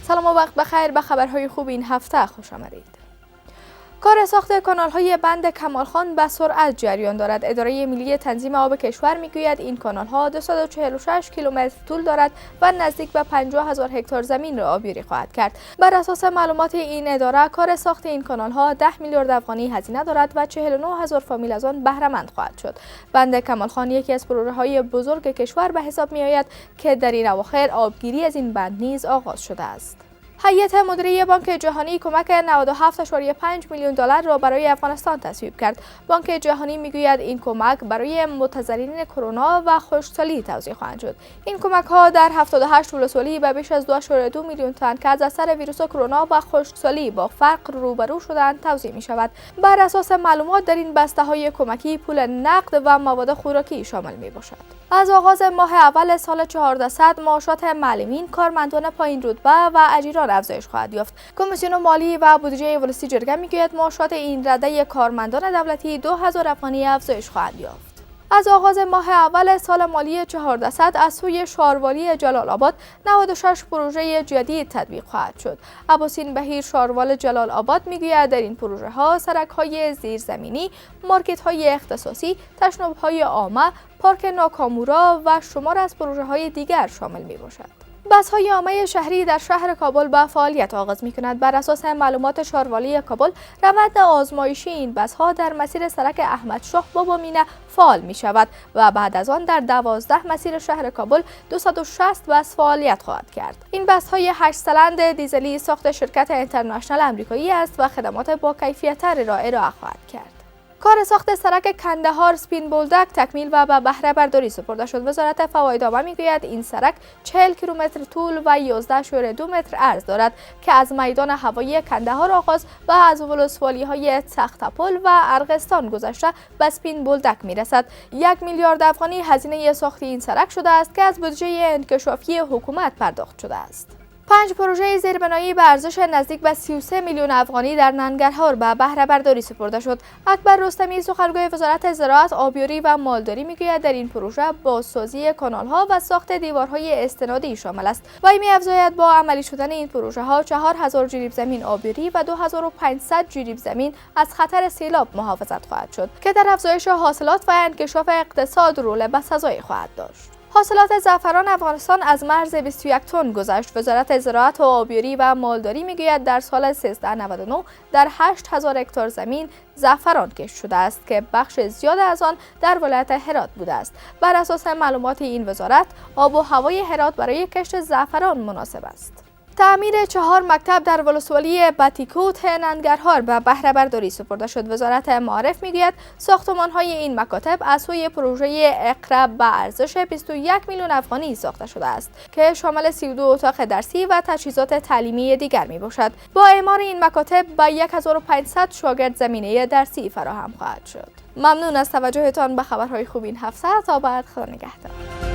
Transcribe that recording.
سلام و وقت بخیر. به خبرهای خوب این هفته خوش آمدید. کار ساخت کانال‌های بند کمالخان به سرعت جریان دارد. اداره ملی تنظیم آب کشور میگوید این کانال‌ها 246 کیلومتر طول دارد و نزدیک به 50,000 هکتار زمین را آبیاری خواهد کرد. بر اساس معلومات این اداره، کار ساخت این کانال‌ها 10 میلیارد افغانی هزینه دارد و 49,000 فامیل از آن بهره مند خواهد شد. بند کمالخان یکی از پروژه‌های بزرگ کشور به حساب می‌آید که در این اواخر آبگیری از این بند نیز آغاز شده است. هیئت مدیره بانک جهانی کمک 97.5 میلیون دلار را برای افغانستان تصویب کرد. بانک جهانی میگوید این کمک برای متضررین کرونا و خشکسالی توزیع خواهند شد. این کمک ها در 78 ولسوالی به بیش از 2.2 میلیون تن که از اثر ویروس کرونا و خشکسالی با فقر روبرو شدند توزیع می شود. بر اساس معلومات در این بسته های کمکی پول نقد و مواد خوراکی شامل می باشد. از آغاز ماه اول سال 1400 معاشات معلمین، کارمندان پایین رتبه و اجیران افزایش خواهد یافت. کمیسیون مالی و بودجه ولسی جرگه میگوید معاشات این رده کارمندان دولتی 2000 افغانی افزایش خواهد یافت. از آغاز ماه اول سال مالی 1400 از سوی شاروالی جلال آباد 96 پروژه جدید تطبیق خواهد شد. ابوسین بهیر شاروال جلال آباد میگوید در این پروژه ها سرک های زیرزمینی، مارکت های اختصاصی، تشناب های عامه، پارک ناکامورا و شمار از پروژه های دیگر شامل می باشد. بس های عامه شهری در شهر کابل به فعالیت آغاز می کند. بر اساس معلومات شاروالی کابل، روند آزمایشی این بس ها در مسیر سرک احمد شاه بابا مینه فعال می شود و بعد از آن در 12 مسیر شهر کابل 260 بس فعالیت خواهد کرد. این بس های 8 سیلندر دیزلی ساخت شرکت اینترنشنال امریکایی است و خدمات با کیفیت تر را ارائه خواهد کرد. کار ساخت سرک کندهار سپین بولدک تکمیل و به بهره برداری سپرده شد. وزارت فوایدآمه میگوید این سرک 40 کیلومتر طول و 11.2 متر عرض دارد که از میدان هوایی کندهار آغاز و از ولسوالی‌های تخت‌پل و ارغستان گذشته به سپین بولدک میرسد. 1 میلیارد افغانی هزینه ساخت این سرک شده است که از بودجه انکشافی حکومت پرداخت شده است. 5 پروژه زیربنایی به ارزش نزدیک به 33 میلیون افغانی در ننگرهار به بهره برداری سپرده شد. اکبر رستمی سخنگوی وزارت زراعت، آبیاری و مالداری میگوید در این پروژه بازسازی کانال‌ها و ساخت دیوارهای استنادی شامل است. وی می‌افزاید با عملی شدن این پروژه ها 4000 جریب زمین آبیاری و 2500 جریب زمین از خطر سیلاب محافظت خواهد شد که در افزایش حاصلات و انکشاف اقتصاد رول به سزای خواهد داشت. حاصلات زعفران افغانستان از مرز 21 تن گذشت. وزارت زراعت و آبیاری و مالداری میگوید در سال 1399 در 8000 هکتار زمین زعفران کشت شده است که بخش زیاد از آن در ولایت هرات بوده است. بر اساس معلومات این وزارت، آب و هوای هرات برای کشت زعفران مناسب است. تعمیر 4 مکتب در ولسوالی باتیکوت ننگرهار به بهره برداری سپرده شد. وزارت معارف میگوید ساختمان‌های این مکاتب از سوی پروژه اقرا به ارزش 21 میلیون افغانی ساخته شده است که شامل 32 اتاق درسی و تجهیزات تعلیمی دیگر میباشد. با اعمار این مکاتب به 1500 شاگرد زمینه درسی فراهم خواهد شد. ممنون از توجهتان به خبرهای خوب این هفته. تا بعد، خدا نگهدار.